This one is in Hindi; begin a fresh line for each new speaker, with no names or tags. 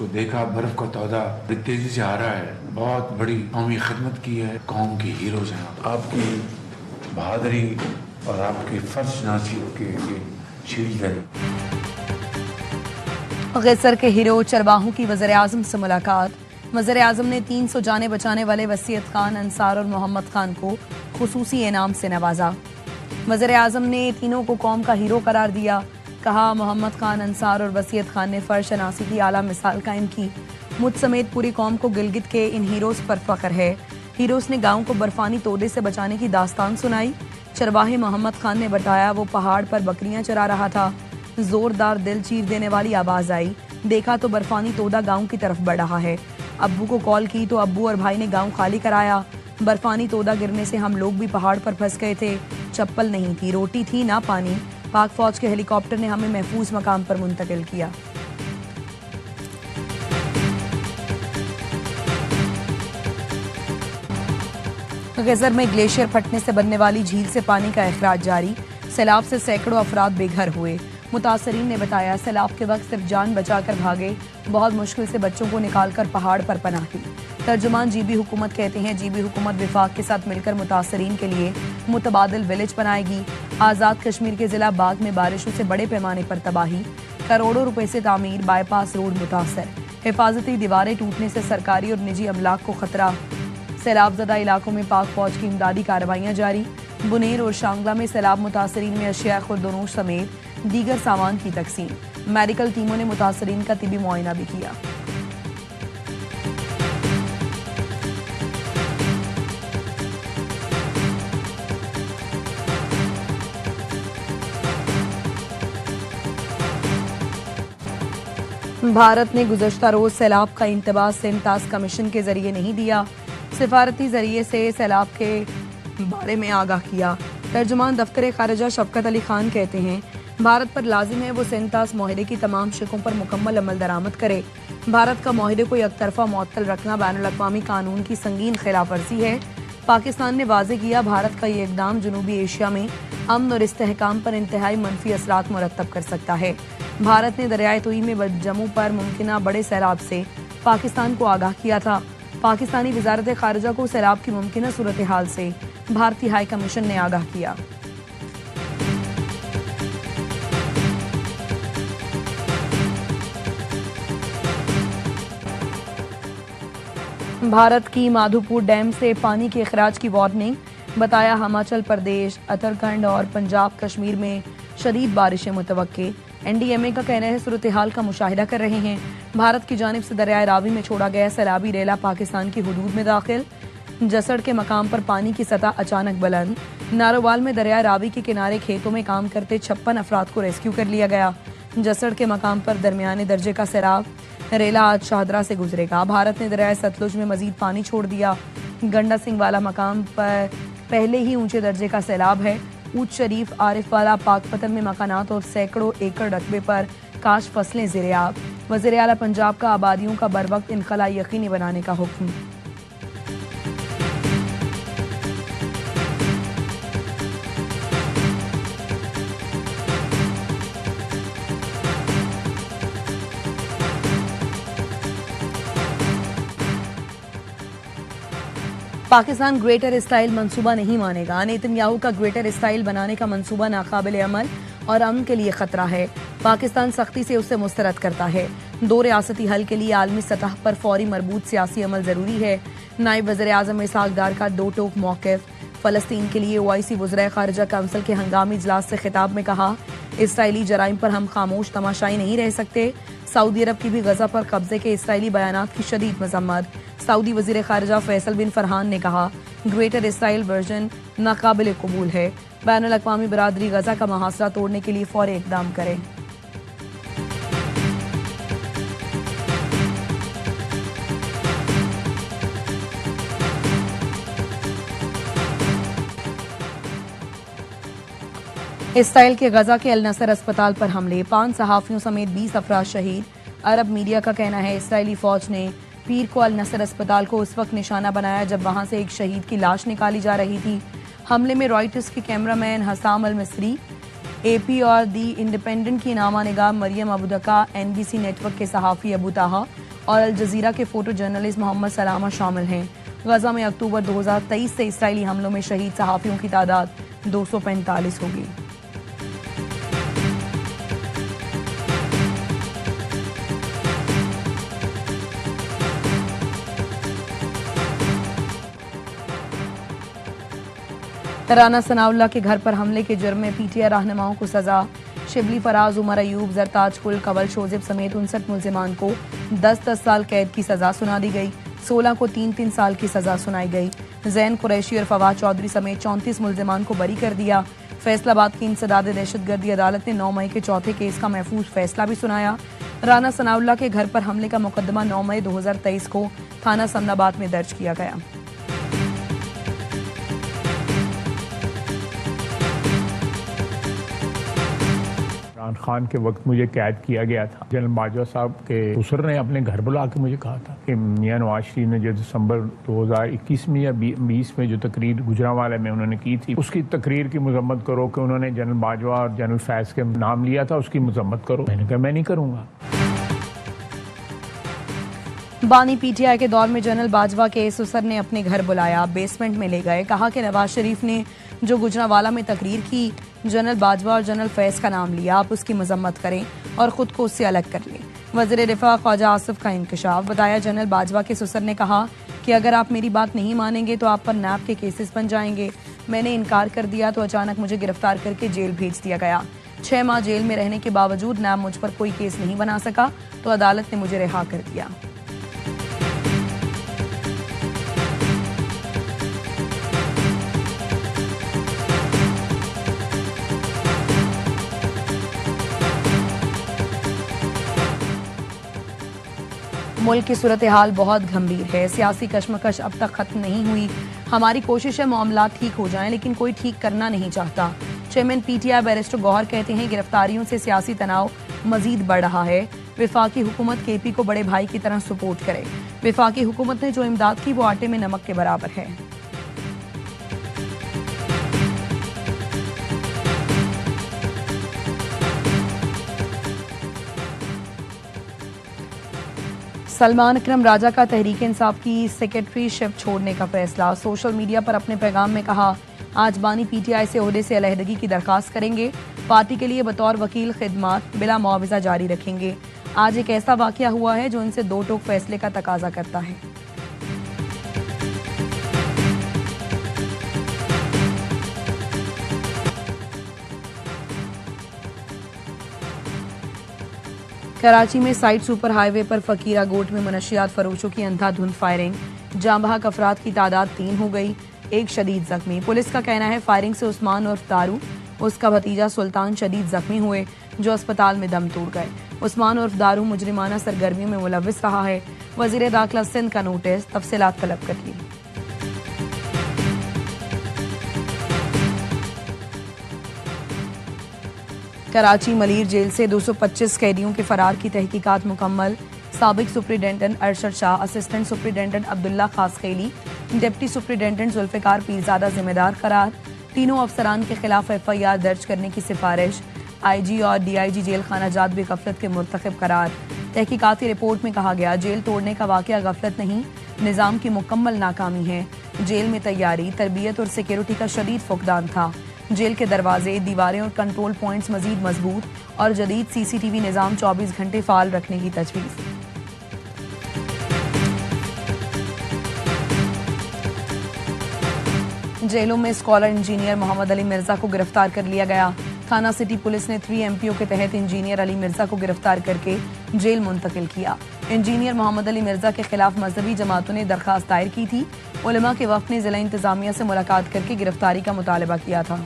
उसको देखा, बर्फ का तौदा बड़ी तेजी से आ रहा है। बहुत बड़ी कौमी खिदमत की है, कौम की हीरोज हैं। आपकी बहादुरी और आपकी फर्जनासी के शील्ड है।
गैसर के हीरो चरवाहों की वज़ीर-ए-आज़म से मुलाकात। वज़ीर-ए-आज़म ने 300 जाने बचाने वाले वसीयत खान, अंसार और मोहम्मद खान को खुसूसी इनाम से नवाजा। वज़ीर-ए-आज़म ने तीनों को कौम का हीरो करार दिया। कहा, मोहम्मद खान, अंसार और वसीयत खान ने फर्शनासी की आला मिसाल कायम की। मुझ समेत पूरी कौम को गिलगित के इन हीरोज पर फख्र है। हीरोज ने गांव को बर्फानी तोड़े से बचाने की दास्तान सुनाई। चरवाहे मोहम्मद खान ने बताया, वो पहाड़ पर बकरियां चरा रहा था। जोरदार दिल चीर देने वाली आवाज आई। देखा तो बर्फानी तोदा गांव की तरफ बढ़ रहा है। अब्बू को कॉल की तो अब्बू और भाई ने गांव खाली कराया। बर्फानी तोदा गिरने से हम लोग भी पहाड़ पर फंस गए थे। चप्पल नहीं थी, रोटी थी ना पानी। पाक फौज के हेलीकॉप्टर ने हमें महफूज मकाम पर मुंतकिल किया। गैसर में ग्लेशियर फटने से बनने वाली झील से पानी का अखराज जारी। सैलाब से सैकड़ों अफराद बेघर हुए। मुतासरीन ने बताया, सैलाब के वक्त सिर्फ जान बचाकर भागे। बहुत मुश्किल से बच्चों को निकालकर पहाड़ पर पनाह दी। तर्जुमान जीबी हुकूमत कहते हैं, जीबी हुकूमत विफाक के साथ मिलकर मुतासरीन के लिए मुतबादिल विलेज बनाएगी। आज़ाद कश्मीर के जिला बाग में बारिशों से बड़े पैमाने पर तबाही। करोड़ों रुपए से तामीर बाईपास रोड मुतासर। हिफाजती दीवारें टूटने से सरकारी और निजी अमलाक को खतरा। सैलाबजदा इलाकों में पाक फौज की इमदादी कार्रवाइयां जारी। बुनेर और शांगला में सैलाब मुतासरीन में अशिया खुर्दनोश समेत दीगर सामान की तकसीम। मेडिकल टीमों ने मुतासरीन का तिबी मुआयना भी किया। भारत ने गुज़श्ता रोज सैलाब का इंतबाह सिंतास कमीशन के जरिए नहीं दिया। सिफारती जरिए से सैलाब के बारे में आगाह किया। तर्जुमान दफ्तर खारिजा शफकत अली खान कहते हैं, भारत पर लाजिम है वो सिंतास माहिदे की तमाम शिकों पर मुकम्मल अमल दरामद करे। भारत का माहिदे को एकतरफा मुअत्तल रखना बैनुल-अक़वामी कानून की संगीन खिलाफ वर्जी है। पाकिस्तान ने वाज़े किया, भारत का ये इक़दाम जनूबी एशिया में अमन और इस्तेहकाम पर इंतहाई मनफी असरात मुरत्तब कर सकता है। भारत ने दरियाए तुई में जम्मू पर मुमकिना बड़े सैलाब से पाकिस्तान को आगाह किया था। पाकिस्तानी वज़ारत खारिजा को सैलाब की मुमकिना सूरत हाल से भारतीय हाई कमीशन ने आगाह किया। भारत की माधोपुर डैम से पानी के अखराज की वार्निंग। बताया, हिमाचल प्रदेश, उत्तराखंड और पंजाब कश्मीर में शदीद बारिशें मुतवक्के। NDMA का कहना है, सूरत हाल का मुशाहिदा कर रहे हैं। भारत की जानिब से दरियाए रावी में छोड़ा गया सैलाबी रेला पाकिस्तान की हुदूद में दाखिल। जसड़ के मकाम पर पानी की सतह अचानक बुलंद। नारोवाल में दरियाए रावी के किनारे खेतों में काम करते 56 अफराद को रेस्क्यू कर लिया गया। जसड़ के मकाम पर दरमियाने दर्जे का सैलाब। रेला आज शाहदरा से गुजरेगा। भारत ने दरियाए सतलुज में मजीद पानी छोड़ दिया। गंडा सिंह वाला मकाम पर पहले ही ऊंचे दर्जे का सैलाब है। ऊंच शरीफ, आरिफ वाला, पाकपतन में मकानात और सैकड़ों एकड़ रकबे पर काश फसलें ज़ेर-ए-आब। वज़ीर आला पंजाब का आबादियों का बरवक्त इनखला यकीनी बनाने का हुक्म। पाकिस्तान ग्रेटर स्टाइल मंसूबा नहीं मानेगा। नेतन्याहू का ग्रेटर स्टाइल बनाने का मंसूबा नाकाबिल अमल और अमन के लिए खतरा है। पाकिस्तान सख्ती से उसे मुस्तरद करता है। 2 रियासती हल के लिए आलमी सतह पर फौरी मरबूत सियासी अमल जरूरी है। नायब वज़ीर-ए-आज़म इसहाक डार का 2 टोक मौक़िफ़। फ़लस्तीन के लिए OIC वज़राए ख़ारिजा काउंसिल के हंगामी इजलास से खिताब में कहा, इसराइली जराइम पर हम खामोश तमाशाई नहीं रह सकते। सऊदी अरब की भी गजा पर कब्जे के इसराइली बयानात की शदीद मजम्मत। सऊदी वज़ीर ख़ारिजा फैसल बिन फरहान ने कहा, ग्रेटर इसराइल वर्जन नाकाबिल कबूल है। बैनुल-अक़वामी बरादरी गजा का मुहासरा तोड़ने के लिए फौरी इक़दाम करे। इसराइल के गजा के अल नसर अस्पताल पर हमले, 5 सहाफ़ियों समेत 20 अफराद शहीद। अरब मीडिया का कहना है, इसराइली फौज ने पीर को अल नसर अस्पताल को उस वक्त निशाना बनाया जब वहां से एक शहीद की लाश निकाली जा रही थी। हमले में रॉयटर्स के कैमरामैन हसाम अल मिस्री, AP और दी इंडिपेंडेंट की नामा निगाह मरियम अबूदका, NBC नेटवर्क के सहाफ़ी अबू ताहा और अल जजीरा के फोटो जर्नलिस्ट मोहम्मद सलामा शामिल हैं। गजा में अक्टूबर 2023 से इसराइली हमलों में शहीद सहाफ़ियों की तादाद 245 होगी। राना सनाउल्लाह के घर पर हमले के जुर्म में पीटीआई रहनुमाओं को सजा। शिबली, फराज, उमर अयूब, जरताज कुल, कवल शोजिब समेत 59 मुल्जिमान को 10-10 साल कैद की सजा सुना दी गई। 16 को 3-3 साल की सजा सुनाई गई। जैन कुरैशी और फवाद चौधरी समेत 34 मुल्जिमान को बरी कर दिया। फैसलाबाद की इंसदाद दहशतगर्दी अदालत ने 9 मई के चौथे केस का महफूज फैसला भी सुनाया। राना सनाउल्लाह के घर पर हमले का मुकदमा 9 मई 2023 को थाना समनाबाद में दर्ज किया गया।
इमरान खान के वक्त मुझे कैद किया गया था। जनरल बाजवा साहब के ससुर ने अपने घर बुला के मुझे कहा था कि मियां नवाज शरीफ ने जो दिसंबर 2021 में या 20 में जो तकरीर गुजरांवाला में उन्होंने की थी, उसकी तकरीर की मजम्मत करो कि उन्होंने जनरल बाजवा और जनरल फैज के नाम लिया था, उसकी मजम्मत करो। मैंने कहा मैं नहीं करूँगा।
बानी पीटीआई के दौर में जनरल बाजवा के ससुर ने अपने घर बुलाया, बेसमेंट में ले गए, कहा कि नवाज शरीफ ने जो गुजरांवाला में तकरीर की, जनरल बाजवा और जनरल फैज का नाम लिया, आप उसकी मजम्मत करें और खुद को उससे अलग कर लें। वज़ीर दिफा ख्वाजा आसिफ का इंकशाफ। बताया जनरल बाजवा के ससुर ने कहा कि अगर आप मेरी बात नहीं मानेंगे तो आप पर नैब के केसेस बन जाएंगे। मैंने इनकार कर दिया तो अचानक मुझे गिरफ्तार करके जेल भेज दिया गया। 6 माह जेल में रहने के बावजूद नैब मुझ पर कोई केस नहीं बना सका तो अदालत ने मुझे रिहा कर दिया। मुल्क की सूरत हाल बहुत गंभीर है। सियासी कशमकश अब तक खत्म नहीं हुई। हमारी कोशिश है मामला ठीक हो जाएं, लेकिन कोई ठीक करना नहीं चाहता। चेयरमैन पीटीआई बैरिस्टर गौहर कहते हैं गिरफ्तारियों से सियासी तनाव मजीद बढ़ रहा है। विफाकी हुकूमत केपी को बड़े भाई की तरह सपोर्ट करे। विफाकी हुकूमत ने जो इमदाद की वो आटे में नमक के बराबर है। सलमान अकरम राजा का तहरीक इंसाफ की सेक्रेटरीशिप छोड़ने का फैसला। सोशल मीडिया पर अपने पैगाम में कहा, आज बानी पीटीआई से ओहदे से अलहदगी की दरखास्त करेंगे। पार्टी के लिए बतौर वकील खिदमात बिला मुआवजा जारी रखेंगे। आज एक ऐसा वाकया हुआ है जो इनसे दो टोक फैसले का तकाजा करता है। कराची में साइड सुपर हाईवे पर फकीरा गोट में मनशियात फरोशों की अंधाधुंध फायरिंग। जांबाहक अफराद की तादाद 3 हो गई, एक शदीद जख्मी। पुलिस का कहना है फायरिंग से उस्मान उर्फ दारू, उसका भतीजा सुल्तान शदीद जख्मी हुए जो अस्पताल में दम तोड़ गए। उस्मान उर्फ दारू मुजरिमाना सरगर्मियों में मुलविस रहा है। वजीर दाखिला सिंध का नोटिस, तफसीलात तलब कर ली। कराची मलीर जेल से 225 कैदियों के फरार की तहकीकात मुकम्मल। साबिक superintendent Arshad Shah, assistant superintendent Abdullah Khaskheli, deputy superintendent Zulfiqar Pirzada जिम्मेदार करार। तीनों अफसरान के खिलाफ FIR दर्ज करने की सिफारिश। IG और DIG जेल खाना जात भी गफलत के मुर्तकिब करार। तहकीकाती रिपोर्ट में कहा गया, जेल तोड़ने का वाकया गफलत नहीं, निज़ाम की मुकम्मल नाकामी है। जेल में तैयारी, तरबियत और सिक्योरिटी का शदीद फुकदान था। जेल के दरवाजे, दीवारें और कंट्रोल पॉइंट्स मजीद मजबूत और जदीद CCTV निज़ाम 24 घंटे फाल रखने की तजवीज़। जेलों में स्कॉलर इंजीनियर मोहम्मद अली मिर्जा को गिरफ्तार कर लिया गया। थाना सिटी पुलिस ने 3 MPO के तहत इंजीनियर अली मिर्जा को गिरफ्तार करके जेल मुंतकिल किया। इंजीनियर मोहम्मद अली मिर्जा के खिलाफ मजहबी जमातों ने दरखास्त दायर की थी। उलमा के वफ्द ने जिला इंतजामिया से मुलाकात करके गिरफ्तारी का मुतालबा किया था।